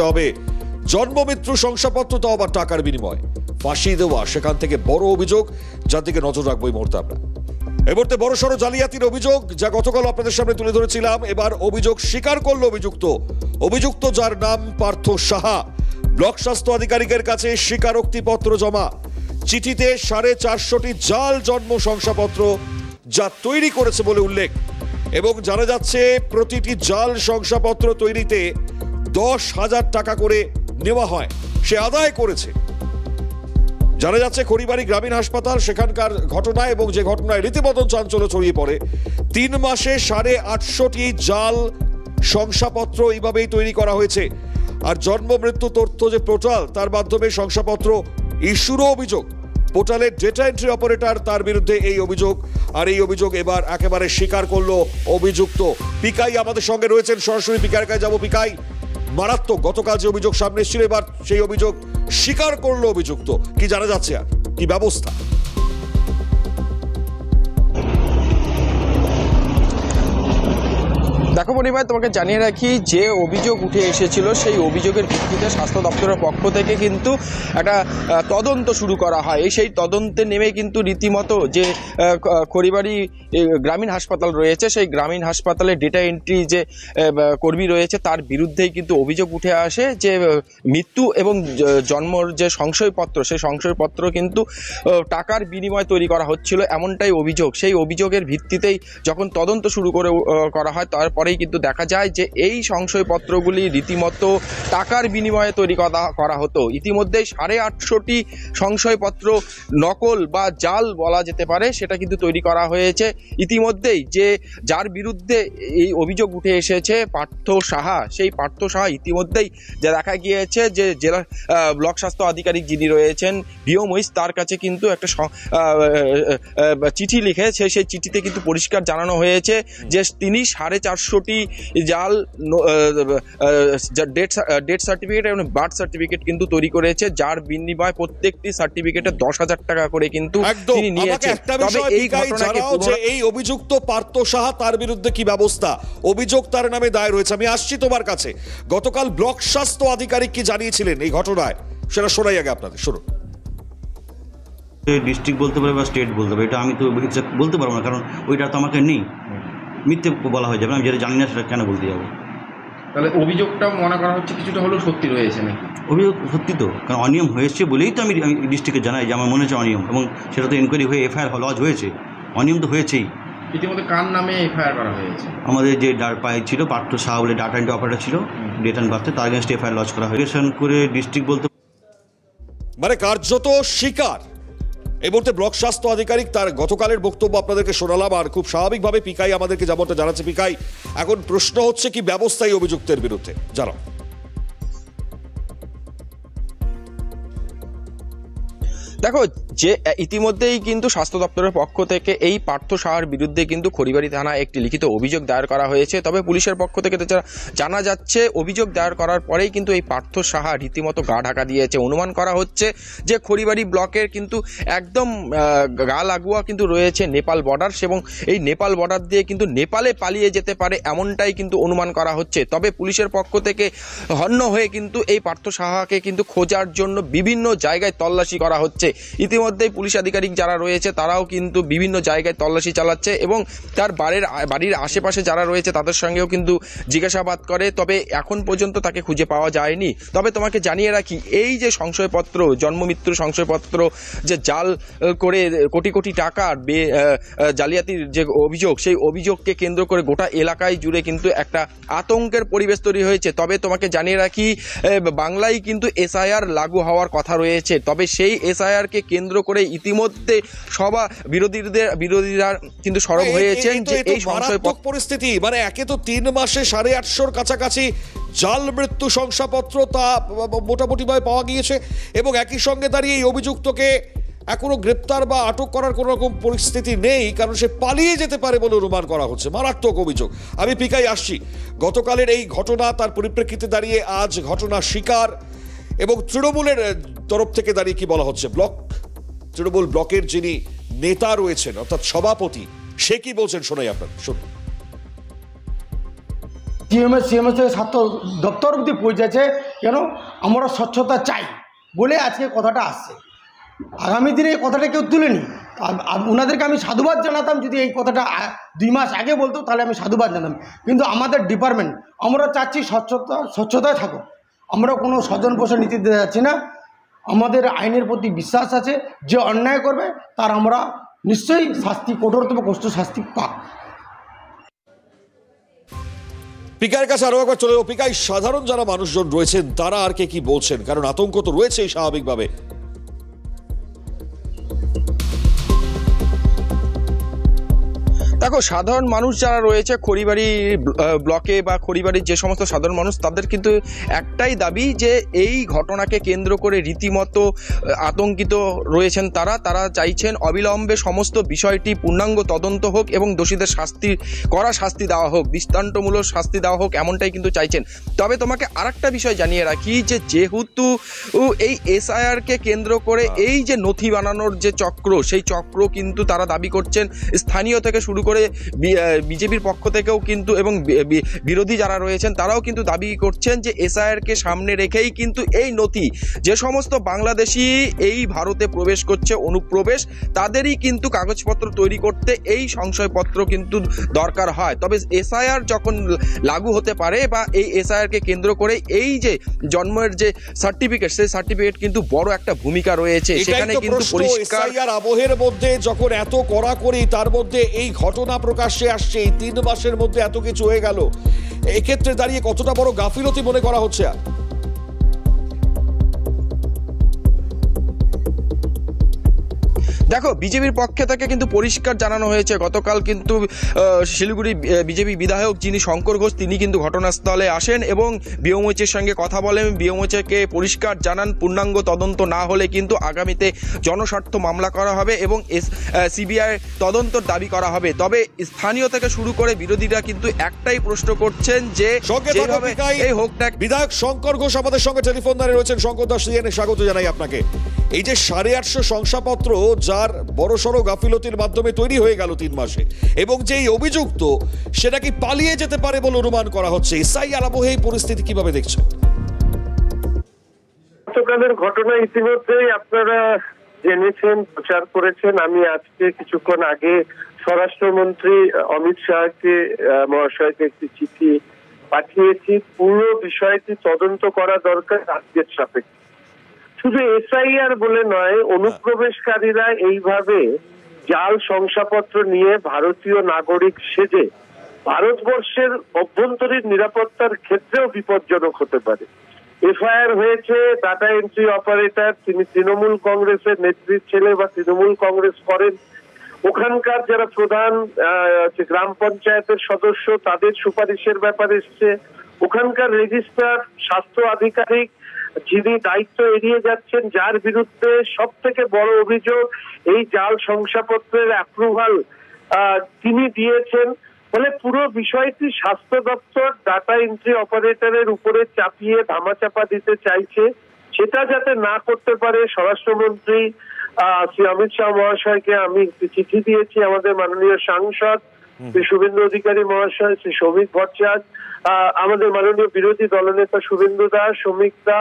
হবে জন্ম মৃত্যু শংসাপত্র, তাও আবার টাকার বিনিময় ফাঁসি দেওয়া, সেখান থেকে বড় অভিযোগ যার দিকে নজর রাখবো এই মুহূর্তে আমরা। এই মুহূর্তে বড়সড় জালিয়াতির অভিযোগ যা গতকাল আপনাদের সামনে তুলে ধরেছিলাম, এবার অভিযোগ স্বীকার করলো অভিযুক্ত যার নাম পার্থ সাহা। ব্লক স্বাস্থ্য আধিকারিকের কাছে স্বীকারোক্তিপত্র জমা, চিঠিতে 450টি জাল জন্ম শংসাপত্র যা তৈরি করেছে বলে উল্লেখ, এবং জানা যাচ্ছে প্রতিটি জাল শংসাপত্র তৈরিতে 10,000 টাকা করে নেওয়া হয়, সে আদায় করেছে। জানা যাচ্ছে খড়িবাড়ি গ্রামীণ হাসপাতাল সেখানকার ঘটনা, এবং যে ঘটনায় রীতিমতো চাঞ্চল্য ছড়িয়ে পড়ে। 3 মাসে 850টি জাল শংসাপত্র এইভাবেই তৈরি করা হয়েছে। আর জন্ম মৃত্যু তথ্য যে পোর্টাল, তার মাধ্যমে শংসাপত্র ইস্যুরও অভিযোগ। পোর্টালের ডেটা এন্ট্রি অপারেটর, তার বিরুদ্ধে এই অভিযোগ। আর এই অভিযোগ এবার একেবারে স্বীকার করলো অভিযুক্ত। পিকাই আমাদের সঙ্গে রয়েছেন, সরাসরি পিকাইয়ের কাছে যাবো। পিকাই, মারাত্মক গতকাল যে অভিযোগ সামনে এসেছিল, এবার সেই অভিযোগ স্বীকার করলো অভিযুক্ত, কি জানা যাচ্ছে আর কি ব্যবস্থা? দেখো মনিভাই, তোমাকে জানিয়ে রাখি যে অভিযোগ উঠে এসেছিল সেই অভিযোগের ভিত্তিতে স্বাস্থ্য দপ্তরের পক্ষ থেকে কিন্তু একটা তদন্ত শুরু করা হয়। সেই তদন্তে নেমে কিন্তু রীতিমতো যে খড়িবাড়ি গ্রামীণ হাসপাতাল রয়েছে, সেই গ্রামীণ হাসপাতালে ডেটা এন্ট্রি যে কর্মী রয়েছে তার বিরুদ্ধেই কিন্তু অভিযোগ উঠে আসে যে মৃত্যু এবং জন্মর যে সংশয়পত্র, সেই সংশয়পত্র কিন্তু টাকার বিনিময়ে তৈরি করা হচ্ছিল, এমনটাই অভিযোগ। সেই অভিযোগের ভিত্তিতেই যখন তদন্ত শুরু করা হয়, তারপরেই কিন্তু দেখা যায় যে এই সংশয়পত্রগুলি রীতিমতো টাকার বিনিময়ে তৈরি করা হতো। ইতিমধ্যেই 850টি সংশয়পত্র নকল বা জাল বলা যেতে পারে, সেটা কিন্তু তৈরি করা হয়েছে। ইতিমধ্যেই যে যার বিরুদ্ধে এই অভিযোগ উঠে এসেছে পার্থ সাহা, সেই পার্থ সাহা ইতিমধ্যেই যা দেখা গিয়েছে যে জেলা ব্লক স্বাস্থ্য আধিকারিক যিনি রয়েছেন ভিও মহিষ, তার কাছে কিন্তু একটা চিঠি লিখেছে। সেই চিঠিতে কিন্তু পরিষ্কার জানানো হয়েছে যে তিনি 450টি জাল ডেথ সার্টিফিকেট এবং বার্থ সার্টিফিকেট কিন্তু তৈরি করেছে, যার বিনিময়ে প্রত্যেকটি সার্টিফিকেটে 10,000 টাকা করে কিন্তু তিনি নিয়েছেন। তবে এই ঘটনাকে এই অভিযুক্ত পার্থ সাহা, তার বিরুদ্ধে কি ব্যবস্থা? অভিযোগ তার নামে দায়ের হয়েছে। আমি আসছি তোমার কাছে। গতকাল ব্লক স্বাস্থ্য আধিকারিক কি জানিয়েছিলেন এই ঘটনায়, সেটা শোনাই আগে আপনাদের, শুনুন। ডিস্ট্রিক্ট বলতে পারে বা স্টেট বলতে পারে, এটা আমি তো বলতে পারবো না, কারণ ওইটা তো আমাকে নেই। মিথ্যে বলা হয়ে যাবে, আমি যেটা জানি না সেটা কেন বলতে যাবো? তাহলে অভিযোগটা মনে করা হচ্ছে কিছুটা হলেও সত্যি রয়েছে নাকি? অভিযোগ সত্যি তো, কারণ অনিয়ম হয়েছে বলেই তো আমি ডিস্ট্রিক্টকে জানাই যে আমার মনে হচ্ছে অনিয়ম, এবং সেটা তো এনকোয়ারি হয়ে এফআইআর লজ হয়েছে। অনিয়ম তো হয়েছেই। ইতিমধ্যে কার নামে এফআইআর করা হয়েছে? আমাদের যে পাই ছিল পার্থ সাহা বলে ডাটা এন্ট্রি অপারেটর ছিল, ডেট অ্যান্ড বার্থে, তার এগেন্স্টে এফআইআর লজ করা হয়েছে। করে ডিস্ট্রিক্ট বলতে মানে কার্যত স্বীকার। এই মুহূর্তে ব্লক স্বাস্থ্য আধিকারিক, তার গতকালের বক্তব্য আপনাদেরকে শোনালাম। আর খুব স্বাভাবিকভাবে পিকাই আমাদেরকে যেমনটা জানাচ্ছে, পিকাই, এখন প্রশ্ন হচ্ছে কি ব্যবস্থা এই অভিযুক্তের বিরুদ্ধে, জানাও। দেখো, যে ইতিমধ্যেই কিন্তু স্বাস্থ্য দপ্তরের পক্ষ থেকে এই পার্থ সাহার বিরুদ্ধে কিন্তু খড়িবাড়ি থানায় একটি লিখিত অভিযোগ দায়ের করা হয়েছে। তবে পুলিশের পক্ষ থেকে জানা যাচ্ছে অভিযোগ দায়ের করার পরেই কিন্তু এই পার্থ সাহা রীতিমতো গা ঢাকা দিয়েছে। অনুমান করা হচ্ছে যে খড়িবাড়ি ব্লকের কিন্তু একদম গা লাগোয়া কিন্তু রয়েছে নেপাল বর্ডার, এবং এই নেপাল বর্ডার দিয়ে কিন্তু নেপালে পালিয়ে যেতে পারে, এমনটাই কিন্তু অনুমান করা হচ্ছে। তবে পুলিশের পক্ষ থেকে হন্য হয়ে কিন্তু এই পার্থ সাহাকে কিন্তু খোঁজার জন্য বিভিন্ন জায়গায় তল্লাশি করা হচ্ছে। ইতিমধ্যেই পুলিশ আধিকারিক যারা রয়েছে তারাও কিন্তু বিভিন্ন জায়গায় তল্লাশি চালাচ্ছে, এবং তার বাড়ির আশেপাশে যারা রয়েছে তাদের সঙ্গেও কিন্তু জিজ্ঞাসাবাদ করে। তবে এখন পর্যন্ত তাকে খুঁজে পাওয়া যায়নি। তবে তোমাকে জানিয়ে রাখি, এই যে সংশয়পত্র, জন্ম মৃত্যুর সংশয়পত্র যে জাল করে কোটি কোটি টাকার জালিয়াতির যে অভিযোগ, সেই অভিযোগকে কেন্দ্র করে গোটা এলাকায় জুড়ে কিন্তু একটা আতঙ্কের পরিবেশ তৈরি হয়েছে। তবে তোমাকে জানিয়ে রাখি, বাংলায় কিন্তু এসআইআর লাগু হওয়ার কথা রয়েছে। তবে সেই এসআইআরকে কেন্দ্র করে ইতিমধ্যে বিরোধীরা কিন্তু সরব হয়েছেন যে এই সংশয়পত্র পরিস্থিতি, মানে একে তো 3 মাসে 850 কাছাকাছি জাল মৃত্যু শংসাপত্র তা মোটামুটি ভাবে পাওয়া গিয়েছে, এবং একই সঙ্গে দাঁড়িয়ে এই অভিযুক্তকে এখনো গ্রেপ্তার বা আটক করার কোনো রকম পরিস্থিতি নেই, কারণ সে পালিয়ে যেতে পারে বলে অনুমান করা হচ্ছে। মারাত্মক অভিযোগ। আমি পিকাই আসছি। গতকালের এই ঘটনা, তার পরিপ্রেক্ষিতে দাঁড়িয়ে আজ ঘটনা স্বীকার, এবং তৃণমূলের তরফ থেকে দাঁড়িয়ে কি বলা হচ্ছে? তৃণমূল ব্লকের যিনি নেতা রয়েছেন, অর্থাৎ সভাপতি, সে কি বলছেন শোনাই আপনার, শুনুন। সিএমএস থেকে স্বাস্থ্য দপ্তর অবধি পৌঁছেছে। কেন আমরা স্বচ্ছতা চাই বলে আজকে কথাটা আসছে। আগামী দিনে এই কথাটা কেউ তুলেনি। ওনাদেরকে আমি সাধুবাদ জানাতাম যদি এই কথাটা 2 মাস আগে বলতো, তাহলে আমি সাধুবাদ জানাতাম। কিন্তু আমাদের ডিপার্টমেন্ট আমরা চাচ্ছি স্বচ্ছতায় থাকো। আমরা কোনো স্বজন পোষণ নীতি দিতে যাচ্ছি না। আমাদের আইনের প্রতি বিশ্বাস আছে, যে অন্যায় করবে তার আমরা নিশ্চয়ই শাস্তি, কঠোরতম কষ্ট শাস্তি পাক। পিকার কাছে আরো একবার চলে যাবো। পিকায় সাধারণ যারা মানুষজন রয়েছেন তারা আর কি বলছেন, কারণ আতঙ্ক তো রয়েছেই স্বাভাবিকভাবে। দেখো, সাধারণ মানুষ যারা রয়েছে খড়িবাড়ি ব্লকে বা খড়িবাড়ির যে সমস্ত সাধারণ মানুষ, তাদের কিন্তু একটাই দাবি যে এই ঘটনাকে কেন্দ্র করে রীতিমতো আতঙ্কিত রয়েছেন। তারা চাইছেন অবিলম্বে সমস্ত বিষয়টি পূর্ণাঙ্গ তদন্ত হোক এবং দোষীদের শাস্তি দেওয়া হোক, দৃষ্টান্তমূলক শাস্তি দেওয়া হোক, এমনটাই কিন্তু চাইছেন। তবে তোমাকে আরেকটা বিষয় জানিয়ে রাখি যে যেহেতু এই এসআইআরকে কেন্দ্র করে এই যে নথি বানানোর যে চক্র, সেই চক্র কিন্তু তারা দাবি করছেন স্থানীয় থেকে শুরু করে বিজেপির পক্ষ থেকেও কিন্তু, এবং বিরোধী যারা রয়েছেন তারাও কিন্তু দাবি করছেন যে এসআইআরকে সামনে রেখেই কিন্তু এই নথি, যে সমস্ত বাংলাদেশি এই ভারতে প্রবেশ করছে অনুপ্রবেশ, তাদেরই কিন্তু কাগজপত্র তৈরি করতে এই সংশয়পত্র কিন্তু দরকার হয়। তবে এসআইআর যখন লাগু হতে পারে বা এই এসআইআরকে কেন্দ্র করে এই যে জন্মের যে সার্টিফিকেট, সেই সার্টিফিকেট কিন্তু বড় একটা ভূমিকা রয়েছে। সেখানে কিন্তু পরিষ্কার আবহের মধ্যে যখন এত কড়াকড়ি, তার মধ্যে এই ঘটনা প্রকাশ্যে আসছে, এই 3 মাসের মধ্যে এত কিছু হয়ে গেল, এক্ষেত্রে দাঁড়িয়ে কতটা বড় গাফিলতি মনে করা হচ্ছে? দেখো, বিজেপির পক্ষে থেকে কিন্তু পরিষ্কার জানানো হয়েছে। গতকাল কিন্তু শিলিগুড়ি বিজেপি বিধায়ক যিনি শঙ্কর ঘোষ, তিনি কিন্তু ঘটনাস্থলে আসেন এবং বিওমোচের সঙ্গে কথা বলেন। বিওমোচকে পরিষ্কার জানান পূর্ণাঙ্গ তদন্ত না হলে কিন্তু আগামীতে জনস্বার্থ মামলা করা হবে এবং সিবিআই তদন্তর দাবি করা হবে। তবে স্থানীয় থেকে শুরু করে বিরোধীরা কিন্তু একটাই প্রশ্ন করছেন যে এই হোক না। বিধায়ক শঙ্কর ঘোষ আমাদের সঙ্গে টেলিফোন লাইনে রয়েছেন। শঙ্কর দাস, স্বাগত জানাই আপনাকে। এই যে 850 শংসাপত্র যার বড়সড় গাফিলতির মাধ্যমে তৈরি হয়ে গেল 3 মাসে, এবং যে অভিযুক্ত সেটা কি পালিয়ে যেতে পারে বলে অনুমান করা হচ্ছে, এসআইআর আবহে এই পরিস্থিতি কিভাবে দেখছেন? গতকালের ঘটনা ইতিমধ্যেই আপনারা জেনেছেন, প্রচার করেছেন। আমি আজকে কিছুক্ষণ আগে স্বরাষ্ট্রমন্ত্রী অমিত শাহকে মহাশয়কে একটি চিঠি পাঠিয়েছি। পুরো বিষয়টি তদন্ত করা দরকার রাজ্যের সাপেক্ষে। শুধু এসআইআর বলে নয়, অনুপ্রবেশকারীরা এইভাবে জাল শংসাপত্র নিয়ে ভারতীয় নাগরিক সেজে ভারতবর্ষের অভ্যন্তরীণ নিরাপত্তার ক্ষেত্রেও বিপজ্জনক হতে পারে। এফআইআর হয়েছে ডাটা এন্ট্রি অপারেটর, তিনি তৃণমূল কংগ্রেসের নেত্রীর ছেলে বা তৃণমূল কংগ্রেস করেন। ওখানকার যারা প্রধান গ্রাম পঞ্চায়েতের সদস্য, তাদের সুপারিশের ব্যাপারে এসছে। ওখানকার রেজিস্ট্রার স্বাস্থ্য আধিকারিক যিনি দায়িত্ব এড়িয়ে যাচ্ছেন, যার বিরুদ্ধে সব থেকে বড় অভিযোগ এই জাল শংসাপত্রের অ্যাপ্রুভাল তিনি দিয়েছেন। ফলে পুরো বিষয়টি স্বাস্থ্য দপ্তর ডাটা এন্ট্রি অপারেটরের উপরে চাপিয়ে ধামাচাপা দিতে চাইছে। সেটা যাতে না করতে পারে, স্বরাষ্ট্রমন্ত্রী শ্রী অমিত শাহ মহাশয়কে আমি একটি চিঠি দিয়েছি। আমাদের মাননীয় সাংসদ শ্রী শুভেন্দু অধিকারী মহাশয়, শ্রী সৌমিক ভট্টাচার্য, আমাদের মাননীয় বিরোধী দলনেতা শুভেন্দু দাস, শ্রমিক দা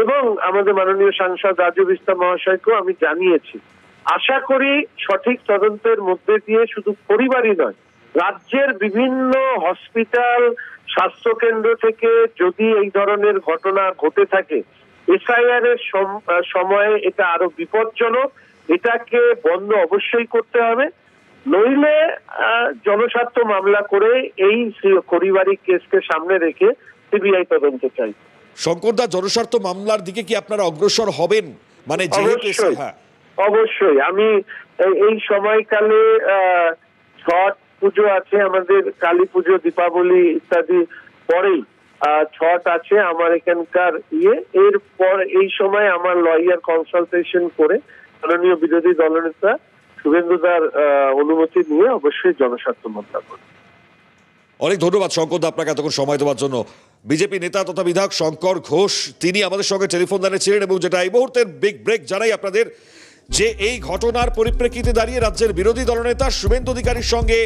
এবং আমাদের মাননীয় সাংসদ রাজু বিস্তা মহাশয়কেও আমি জানিয়েছি। আশা করি সঠিক তদন্তের মধ্যে দিয়ে শুধু পরিবারই নয়, রাজ্যের বিভিন্ন হসপিটাল, স্বাস্থ্যকেন্দ্র থেকে যদি এই ধরনের ঘটনা ঘটে থাকে, এসআইআর এর সময়ে এটা আরো বিপজ্জনক। এটাকে বন্ধ অবশ্যই করতে হবে, নইলে জনস্বার্থ মামলা করে এই খড়িবাড়ি কেসকে সামনে রেখে সিবিআই তদন্ত চাই। শঙ্করদা, জনস্বার্থ মামলার দিকে কি আপনারা অগ্রসর হবেন? মানে অবশ্যই আমি এই সময়কালে ছট পুজো আছে আমাদের, কালী পুজো, দীপাবলি ইত্যাদি পরেই ছট আছে আমার এখানকার এরপর এই সময় আমার লয়ার কনসালটেশন করে মাননীয় বিরোধী দলনেতা শুভেন্দুদার অনুমতি নিয়ে অবশ্যই জনস্বার্থ মামলা করবে। অনেক ধন্যবাদ শঙ্করদা আপনাকে এতক্ষণ সময় দেওয়ার জন্য। বিজেপি নেতা তথা বিধায়ক শঙ্কর ঘোষ তিনি আমাদের সঙ্গে টেলিফোন লাইনে ছিলেন, এবং যেটা এই মুহূর্তের বিগ ব্রেক জানাই আপনাদের যে এই ঘটনার পরিপ্রেক্ষিতে দাঁড়িয়ে রাজ্যের বিরোধী দলনেতা শুভেন্দু অধিকারীর সঙ্গে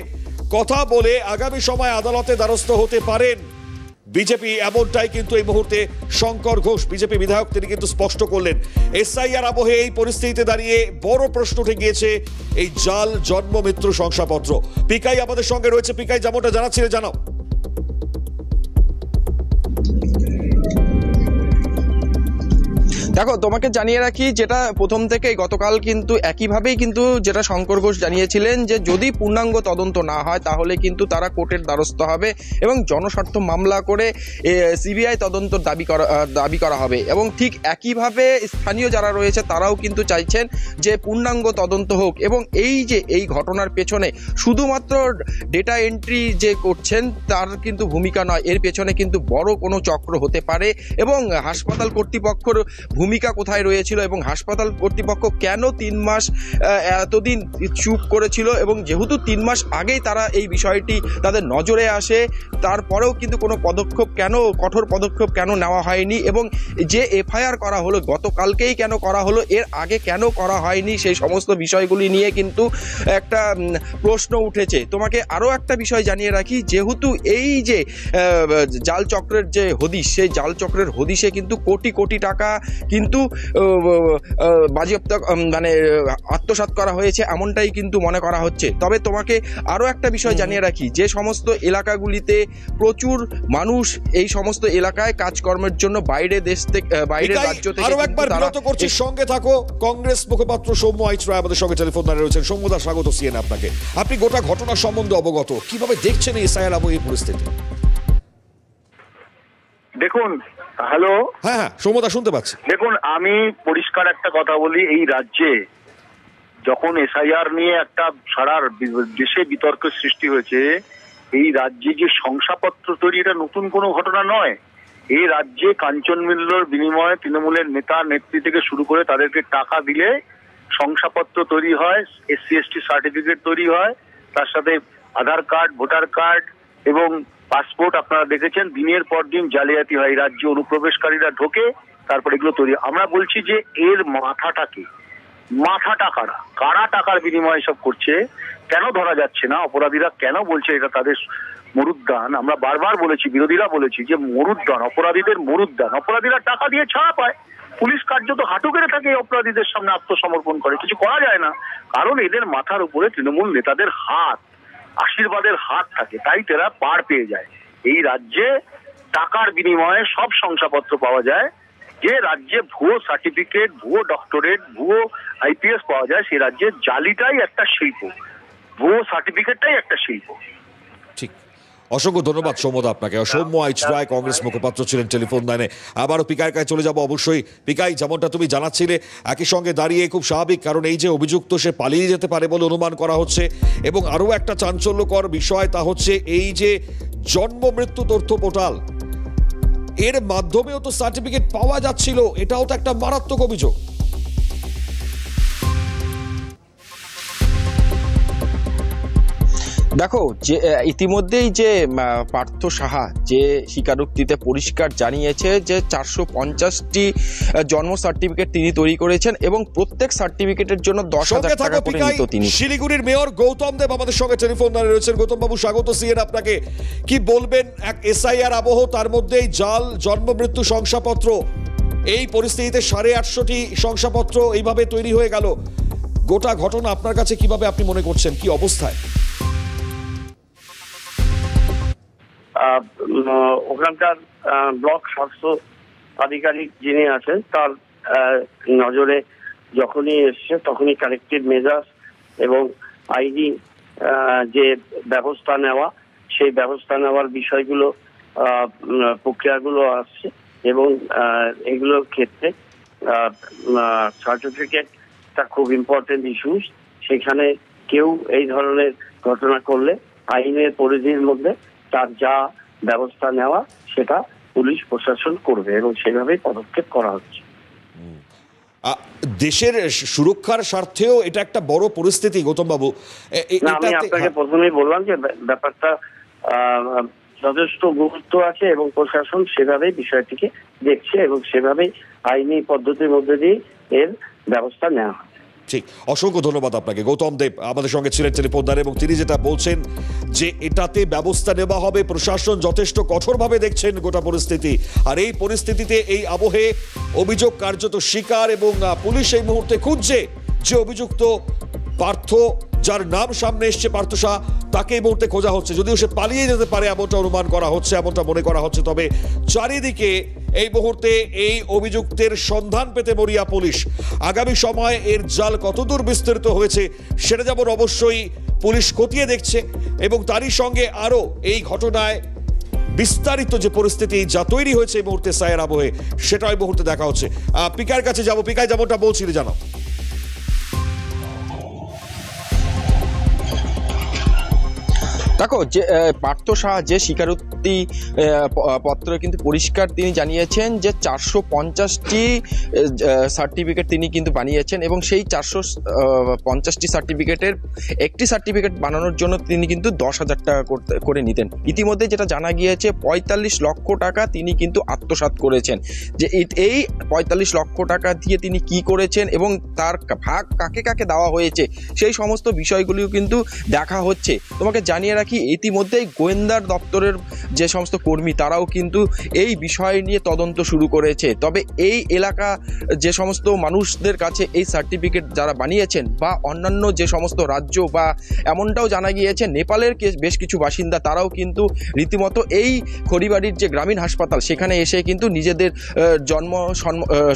কথা বলে আগামী সময় আদালতে দ্বারস্থ হতে পারেন বিজেপি এমনটাই কিন্তু এই মুহূর্তে শঙ্কর ঘোষ বিজেপি বিধায়ক তিনি কিন্তু স্পষ্ট করলেন। এসআইআর আবহে এই পরিস্থিতিতে দাঁড়িয়ে বড় প্রশ্ন উঠে গিয়েছে এই জাল জন্ম মৃত্যু শংসাপত্র। পিকাই আমাদের সঙ্গে রয়েছে। পিকাই, যেমনটা জানাচ্ছিলে জানাও। দেখো, তোমাকে জানিয়ে রাখি, যেটা প্রথম থেকেই গতকাল কিন্তু একইভাবেই কিন্তু যেটা শঙ্কর ঘোষ জানিয়েছিলেন যে যদি পূর্ণাঙ্গ তদন্ত না হয় তাহলে কিন্তু তারা কোর্টের দ্বারস্থ হবে এবং জনস্বার্থ মামলা করে সিবিআই তদন্ত দাবি করা হবে। এবং ঠিক একইভাবে স্থানীয় যারা রয়েছে তারাও কিন্তু চাইছেন যে পূর্ণাঙ্গ তদন্ত হোক। এবং এই ঘটনার পেছনে শুধুমাত্র ডেটা এন্ট্রি যে করছেন তার কিন্তু ভূমিকা নয়, এর পেছনে কিন্তু বড় কোনো চক্র হতে পারে। এবং হাসপাতাল কর্তৃপক্ষের ভূমিকা কোথায় রয়েছিল এবং হাসপাতাল কর্তৃপক্ষ কেন 3 মাস এতদিন চুপ করেছিল, এবং যেহেতু 3 মাস আগেই তারা এই বিষয়টি তাদের নজরে আসে, তারপরেও কিন্তু কোনো কঠোর পদক্ষেপ কেন নেওয়া হয়নি, এবং যে এফআইআর করা হলো গতকালকেই কেন করা হলো, এর আগে কেন করা হয়নি, সেই সমস্ত বিষয়গুলি নিয়ে কিন্তু একটা প্রশ্ন উঠেছে। তোমাকে আরও একটা বিষয় জানিয়ে রাখি, যেহেতু এই যে জাল চক্রের যে হদিশ, সেই জাল চক্রের হদিশে কিন্তু কোটি কোটি টাকা কিন্তু বাজেয়াপ্ত মানে আত্মসাৎ করা হয়েছে এমনটাই কিন্তু মনে করা হচ্ছে। তবে তোমাকে আরও একটা বিষয় জানিয়ে রাখি, যে সমস্ত এলাকাগুলিতে প্রচুর মানুষ এই সমস্ত এলাকায় কাজকর্মের জন্য বাইরের রাজ্য থেকে আরো একবার বিরত করছি, সঙ্গে থাকো। কংগ্রেস মুখপাত্র সৌম্য আইচ রায় আমাদের সঙ্গে টেলিফোন লাইনে রয়েছেন। সৌম্যদা, স্বাগত সিএন আপনাকে। আপনি গোটা ঘটনা সম্বন্ধে অবগত, কিভাবে দেখছেন এই এসআইআর আবহে এই পরিস্থিতি? দেখুন, হ্যালো, হ্যাঁ সৌম্যদা শুনতে পাচ্ছি। দেখুন, আমি পরিষ্কার একটা কথা বলি, এই রাজ্যে যখন এসআইআর নিয়ে একটা সারা দেশে বিতর্কের সৃষ্টি হয়েছে, এই রাজ্যে যে শংসাপত্র তৈরি, এটা নতুন কোনো ঘটনা নয়। এই রাজ্যে কাঞ্চন মিল্লর বিনিময়ে তৃণমূলের নেতা নেত্রী থেকে শুরু করে তাদেরকে টাকা দিলে শংসাপত্র তৈরি হয়, SC ST সার্টিফিকেট তৈরি হয়, তার সাথে আধার কার্ড, ভোটার কার্ড এবং পাসপোর্ট আপনারা দেখেছেন, দিনের পর দিন জালিয়াতি হয়। রাজ্যে অনুপ্রবেশকারীরা ঢোকে, তারপর এগুলো তৈরি। আমরা বলছি যে এর মাথাটা কারা টাকার বিনিময়ে সব করছে, কেন ধরা যাচ্ছে না? অপরাধীরা কেন বলছে এটা তাদের মরুদ্যান? আমরা বারবার বলেছি, বিরোধীরা বলেছি যে মরুদ্যান, অপরাধীদের মরুদ্যান। অপরাধীরা টাকা দিয়ে ছাড়া পায়, পুলিশ কার্যত হাঁটু গেড়ে থাকে অপরাধীদের সামনে, আত্মসমর্পণ করে, কিছু করা যায় না। কারণ এদের মাথার উপরে তৃণমূল নেতাদের হাত, আশীর্বাদের হাত থাকে, তাই তারা পার পেয়ে যায়। এই রাজ্যে টাকার বিনিময়ে সব শংসাপত্র পাওয়া যায়। যে রাজ্যে ভুয়ো সার্টিফিকেট, ভুয়ো ডক্টরেট, ভুয়ো IPS পাওয়া যায়, সেই রাজ্যে জালিটাই একটা শিল্প, ভুয়ো সার্টিফিকেটটাই একটা শিল্প। ঠিক, অসংখ্য ধন্যবাদ সৌম্যদা আপনাকে। সৌম্য আইচ রায় কংগ্রেস মুখপাত্র ছিলেন টেলিফোন লাইনে। আবারও পিকাইয়ের কাছে চলে যাব অবশ্যই। পিকাই, যেমনটা তুমি জানাচ্ছিলে, একই সঙ্গে দাঁড়িয়ে খুব স্বাভাবিক, কারণ এই যে অভিযুক্ত সে পালিয়ে যেতে পারে বলে অনুমান করা হচ্ছে। এবং আরও একটা চাঞ্চল্যকর বিষয়, তা হচ্ছে এই যে জন্ম মৃত্যু তথ্য পোর্টাল, এর মাধ্যমেও তো সার্টিফিকেট পাওয়া যাচ্ছিল, এটাও তো একটা মারাত্মক অভিযোগ। দেখো, যে ইতিমধ্যেই যে পার্থ সাহা যে স্বীকারোক্তিতে পরিষ্কার জানিয়েছে যে 450টি জন্ম সার্টিফিকেট তিনি তৈরি করেছেন এবং প্রত্যেক সার্টিফিকেটের জন্য 10,000 টাকা করে নিত তিনি। শিলিগুড়ির মেয়র গৌতম দেব আমাদের সঙ্গে টেলিফোন লাইনে রয়েছেন। গৌতম বাবু, স্বাগত সিএন আপনাকে। কি বলবেন, এক এসআইআর আবহ, তার মধ্যেই জাল জন্ম মৃত্যু শংসাপত্র, এই পরিস্থিতিতে 850টি শংসাপত্র এইভাবে তৈরি হয়ে গেল। গোটা ঘটনা আপনার কাছে কিভাবে আপনি মনে করছেন, কি অবস্থায়? ওখানকার ব্লক স্বাস্থ্য আধিকারিক যিনি আছেন তার নজরে যখনই এসছে তখনই কারেক্টিভ মেজার্স এবং আইনি যে ব্যবস্থা নেওয়া, সেই ব্যবস্থা নেওয়ার বিষয়গুলো, প্রক্রিয়াগুলো আসছে। এবং এগুলোর ক্ষেত্রে সার্টিফিকেটটা খুব ইম্পর্টেন্ট ইস্যুস। সেখানে কেউ এই ধরনের ঘটনা করলে আইনের পরিধির মধ্যে তার যা ব্যবস্থা নেওয়া সেটা পুলিশ প্রশাসন করবে এবং সেভাবেই পদক্ষেপ করা হচ্ছে। দেশের সুরক্ষার স্বার্থেও এটা একটা বড় পরিস্থিতি গৌতম বাবু। আমি আপনাকে প্রথমেই বললাম যে ব্যাপারটা যথেষ্ট গুরুত্ব আছে এবং প্রশাসন সেভাবেই বিষয়টিকে দেখছে এবং সেভাবেই আইনি পদ্ধতির মধ্যে দিয়ে এর ব্যবস্থা নেওয়া হয়। ঠিক, অসংখ্য ধন্যবাদ আপনাকে। গৌতম দেব আমাদের সঙ্গে ছিলেন টেলিফোনদার, এবং তিনি যেটা বলছেন যে এটাতে ব্যবস্থা নেওয়া হবে, প্রশাসন যথেষ্ট কঠোরভাবে দেখছেন গোটা পরিস্থিতি। আর এই পরিস্থিতিতে, এই আবহে অভিযোগ কার্যত স্বীকার, এবং পুলিশ এই মুহূর্তে খুঁজছে যে অভিযুক্ত পার্থ, যার নাম সামনে এসছে পার্থ শাহ, তাকে এই মুহূর্তে খোঁজা হচ্ছে। যদিও সে পালিয়ে যেতে পারে এমনটা অনুমান করা হচ্ছে, এমনটা মনে করা হচ্ছে, তবে চারিদিকে এই মুহূর্তে এই অভিযুক্তের সন্ধান পেতে মরিয়া পুলিশ। আগামী সময়ে এর জাল কতদূর বিস্তৃত হয়েছে সেটা যেমন অবশ্যই পুলিশ খতিয়ে দেখছে, এবং তারই সঙ্গে আরও এই ঘটনায় বিস্তারিত যে পরিস্থিতি যা তৈরি হয়েছে এই মুহূর্তে সায়ের আবহে, সেটা এই মুহূর্তে দেখা হচ্ছে। পিকার কাছে যাব। পিকায় যেমনটা বলছিলে, জানাও। দেখো, যে পার্থ শাহ যে স্বীকারোক্তি পত্রে কিন্তু পরিষ্কার তিনি জানিয়েছেন যে 450টি সার্টিফিকেট তিনি কিন্তু বানিয়েছেন, এবং সেই 450টি সার্টিফিকেটের একটি সার্টিফিকেট বানানোর জন্য তিনি কিন্তু 10,000 টাকা করে নিতেন। ইতিমধ্যে যেটা জানা গিয়েছে 45 লক্ষ টাকা তিনি কিন্তু আত্মসাৎ করেছেন। যে এই 45 লক্ষ টাকা দিয়ে তিনি কি করেছেন এবং তার ভাগ কাকে কাকে দেওয়া হয়েছে, সেই সমস্ত বিষয়গুলিও কিন্তু দেখা হচ্ছে। তোমাকে জানিয়ে রাখি, ইতিমধ্যেই গোয়েন্দার দপ্তরের যে সমস্ত কর্মী তারাও কিন্তু এই বিষয় নিয়ে তদন্ত শুরু করেছে। তবে এই এলাকা যে সমস্ত মানুষদের কাছে এই সার্টিফিকেট যারা বানিয়েছেন, বা অন্যান্য যে সমস্ত রাজ্য, বা এমনটাও জানা গিয়েছে নেপালের বেশ কিছু বাসিন্দা তারাও কিন্তু রীতিমতো এই খড়িবাড়ির যে গ্রামীণ হাসপাতাল সেখানে এসে কিন্তু নিজেদের জন্ম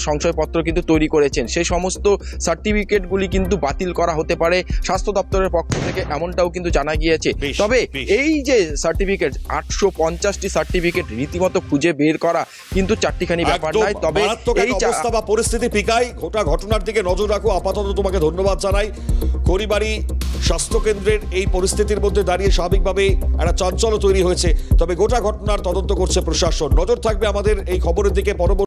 সংশয়পত্র কিন্তু তৈরি করেছেন। সেই সমস্ত সার্টিফিকেটগুলি কিন্তু বাতিল করা হতে পারে স্বাস্থ্য দপ্তরের পক্ষ থেকে, এমনটাও কিন্তু জানা গিয়েছে। তবে এই যে সার্টিফিকেট 850টি সার্টিফিকেট রীতিমতো খুঁজে বের করা কিন্তু চারটিখানি ব্যাপার নয়। তবে এই অবস্থা বা পরিস্থিতি পিকাই, গোটা ঘটনার দিকে নজর রাখো। আপাতত তোমাকে ধন্যবাদ জানাই। খড়িবাড়ি স্বাস্থ্যকেন্দ্রের এই পরিস্থিতির মধ্যে দাঁড়িয়ে স্বাভাবিকভাবে একটা চাঞ্চল্য তৈরি হয়েছে, তবে গোটা ঘটনার তদন্ত করছে প্রশাসন। নজর থাকবে আমাদের এই খবরের দিকে। পরবর্তী